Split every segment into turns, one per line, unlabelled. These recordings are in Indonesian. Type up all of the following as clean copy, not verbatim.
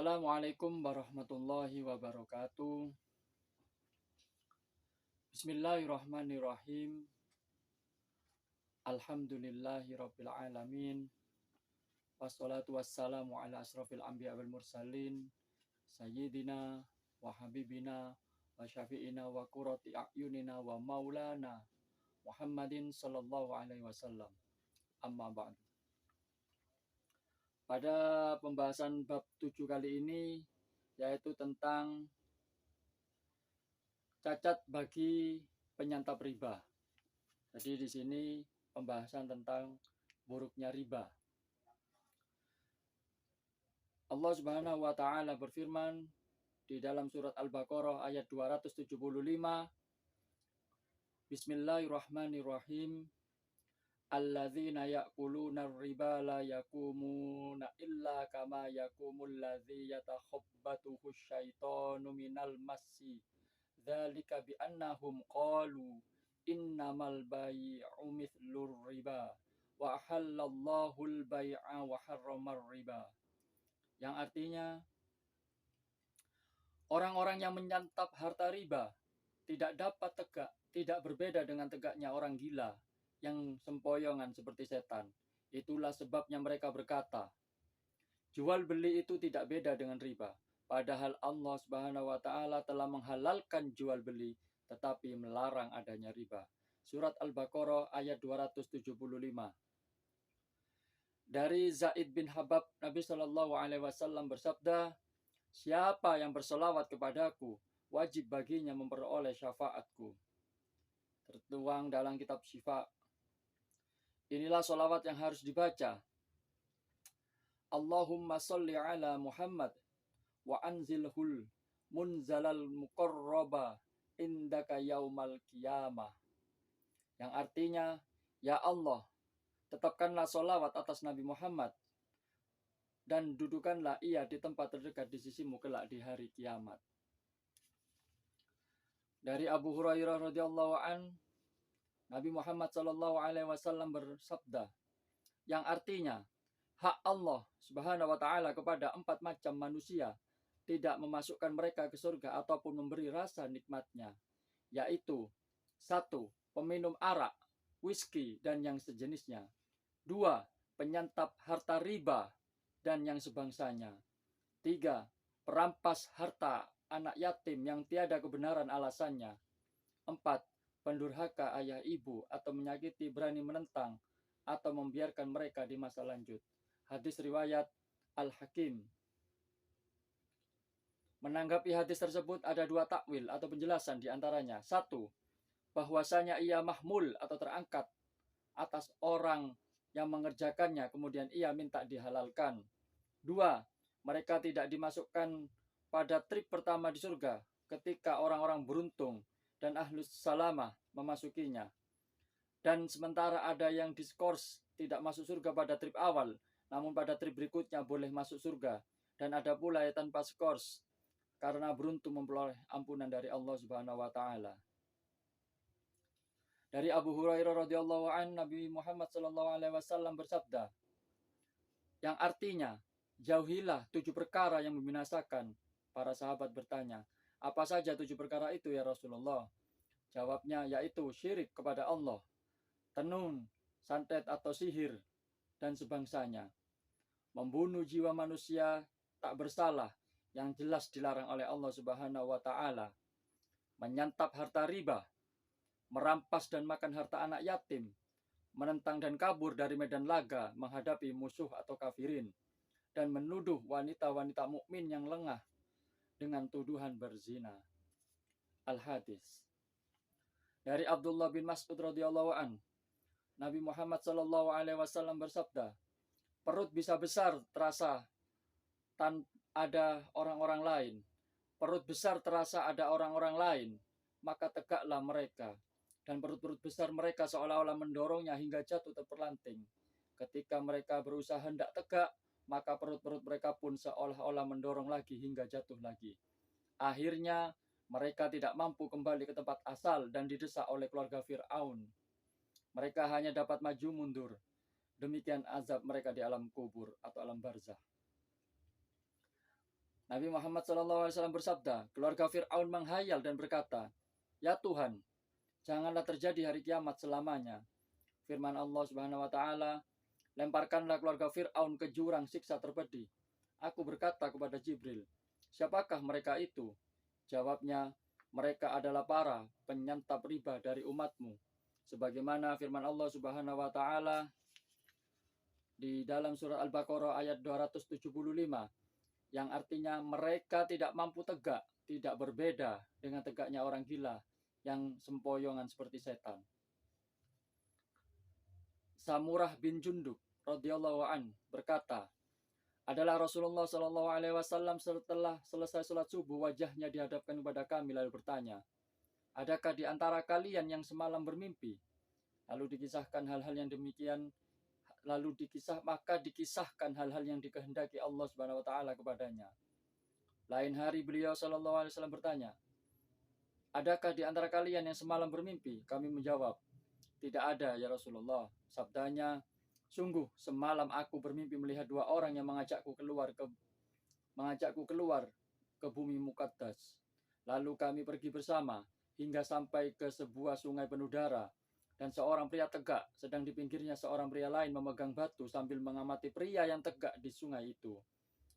Assalamualaikum warahmatullahi wabarakatuh. Bismillahirrahmanirrahim. Alhamdulillahi rabbil alamin. Wassalatu wassalamu ala asrafil anbiya wal mursalin. Sayyidina wa habibina wa syafi'ina wa qurrati a'yunina wa maulana Muhammadin sallallahu alaihi wasallam. Amma ba'du. Pada pembahasan bab 7 kali ini, yaitu tentang cacat bagi penyantap riba. Jadi di sini pembahasan tentang buruknya riba. Allah Subhanahu wa taala berfirman di dalam surat Al-Baqarah ayat 275, Bismillahirrahmanirrahim. Alladzina ya'kuluna riba la yakumuna illa kama yakumul ladzi yatakhabbatuhu syaitanu minal massi. Dzalika bi annahum qalu innamal bai'u mithlur riba wa ahallallahu al-bai'a wa harramar riba. Yang artinya orang-orang yang menyantap harta riba tidak berbeda dengan tegaknya orang gila yang sempoyongan seperti setan. Itulah sebabnya mereka berkata, jual beli itu tidak beda dengan riba. Padahal Allah Subhanahu wa taala telah menghalalkan jual beli tetapi melarang adanya riba. Surat Al-Baqarah ayat 275. Dari Zaid bin Habab, Nabi Shallallahu alaihi wasallam bersabda, siapa yang berselawat kepadaku, wajib baginya memperoleh syafaatku. Tertuang dalam kitab Syifa. Inilah sholawat yang harus dibaca. Allahumma sholli ala Muhammad wa anzilhul munzalal muqarraba indaka yaumal qiyamah. Yang artinya, ya Allah, tetapkanlah sholawat atas Nabi Muhammad dan dudukanlah ia di tempat terdekat di sisimu kelak di hari kiamat. Dari Abu Hurairah radhiyallahu an, Nabi Muhammad sallallahu alaihi wasallam bersabda, yang artinya hak Allah Subhanahu wa taala kepada 4 macam manusia tidak memasukkan mereka ke surga ataupun memberi rasa nikmatnya, yaitu 1. Peminum arak, whisky dan yang sejenisnya. 2. Penyantap harta riba dan yang sebangsanya. 3. Perampas harta anak yatim yang tiada kebenaran alasannya. 4. Pendurhaka ayah ibu atau menyakiti berani menentang atau membiarkan mereka di masa lanjut. Hadis riwayat Al-Hakim. Menanggapi hadis tersebut ada 2 takwil atau penjelasan diantaranya. 1. Bahwasanya ia mahmul atau terangkat atas orang yang mengerjakannya kemudian ia minta dihalalkan. 2. Mereka tidak dimasukkan pada trip pertama di surga ketika orang-orang beruntung dan ahlus salamah memasukinya. Dan sementara ada yang diskors tidak masuk surga pada trip awal, namun pada trip berikutnya boleh masuk surga. Dan ada pula yang tanpa skors karena beruntung memperoleh ampunan dari Allah Subhanahu wa taala. Dari Abu Hurairah radhiyallahu an, Nabi Muhammad sallallahu alaihi wasallam bersabda, yang artinya, jauhilah 7 perkara yang membinasakan. Para sahabat bertanya, apa saja 7 perkara itu ya Rasulullah? Jawabnya yaitu syirik kepada Allah, tenun, santet atau sihir, dan sebangsanya. Membunuh jiwa manusia tak bersalah yang jelas dilarang oleh Allah Subhanahu wa taala. Menyantap harta riba, merampas dan makan harta anak yatim, menentang dan kabur dari medan laga menghadapi musuh atau kafirin, dan menuduh wanita-wanita mukmin yang lengah dengan tuduhan berzina. Al-Hadis. Dari Abdullah bin Mas'ud radhiyallahu an, Nabi Muhammad sallallahu alaihi wasallam bersabda, perut bisa besar terasa ada orang-orang lain. Perut besar terasa ada orang-orang lain, maka tegaklah mereka. Dan perut-perut besar mereka seolah-olah mendorongnya hingga jatuh terpelanting. Ketika mereka berusaha hendak tegak, maka perut-perut mereka pun seolah-olah mendorong lagi hingga jatuh lagi. Akhirnya mereka tidak mampu kembali ke tempat asal dan didesak oleh keluarga Fir'aun. Mereka hanya dapat maju mundur. Demikian azab mereka di alam kubur atau alam barzah. Nabi Muhammad SAW bersabda, keluarga Fir'aun menghayal dan berkata, "Ya Tuhan, janganlah terjadi hari kiamat selamanya." Firman Allah Subhanahu wa taala, "Lemparkanlah keluarga Fir'aun ke jurang siksa terpedih." Aku berkata kepada Jibril, "Siapakah mereka itu?" Jawabnya, "Mereka adalah para penyantap riba dari umatmu." Sebagaimana firman Allah Subhanahu wa taala di dalam surat Al-Baqarah ayat 275, yang artinya mereka tidak mampu tegak, tidak berbeda dengan tegaknya orang gila yang sempoyongan seperti setan. Samurah bin Jundub radhiyallahu an berkata, adalah Rasulullah Shallallahu Alaihi Wasallam setelah selesai sholat subuh, wajahnya dihadapkan kepada kami lalu bertanya, adakah di antara kalian yang semalam bermimpi? Lalu dikisahkan hal-hal yang demikian, maka dikisahkan hal-hal yang dikehendaki Allah Subhanahu Wa Taala kepadanya. Lain hari beliau Shallallahu Alaihi Wasallam bertanya, adakah di antara kalian yang semalam bermimpi? Kami menjawab, tidak ada ya Rasulullah. Sabdanya, sungguh semalam aku bermimpi melihat dua orang yang mengajakku keluar ke bumi Muqaddas. Lalu kami pergi bersama hingga sampai ke sebuah sungai penuh darah, dan seorang pria tegak, sedang di pinggirnya seorang pria lain memegang batu sambil mengamati pria yang tegak di sungai itu.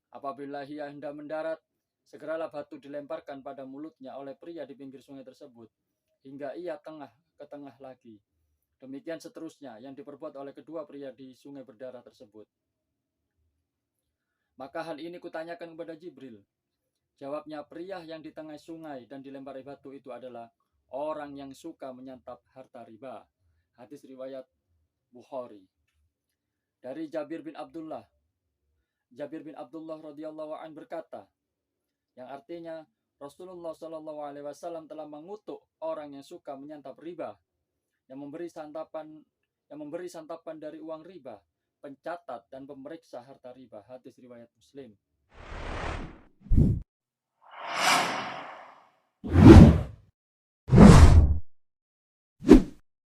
Apabila ia hendak mendarat, segeralah batu dilemparkan pada mulutnya oleh pria di pinggir sungai tersebut, hingga ia ke tengah lagi. Demikian seterusnya yang diperbuat oleh kedua pria di sungai berdarah tersebut. Maka hal ini kutanyakan kepada Jibril. Jawabnya, pria yang di tengah sungai dan dilempari batu itu adalah orang yang suka menyantap harta riba. Hadis riwayat Bukhari. Dari Jabir bin Abdullah radhiyallahu an berkata, yang artinya Rasulullah Shallallahu Alaihi Wasallam telah mengutuk orang yang suka menyantap riba, yang memberi santapan dari uang riba, pencatat dan pemeriksa harta riba. Hadis riwayat Muslim.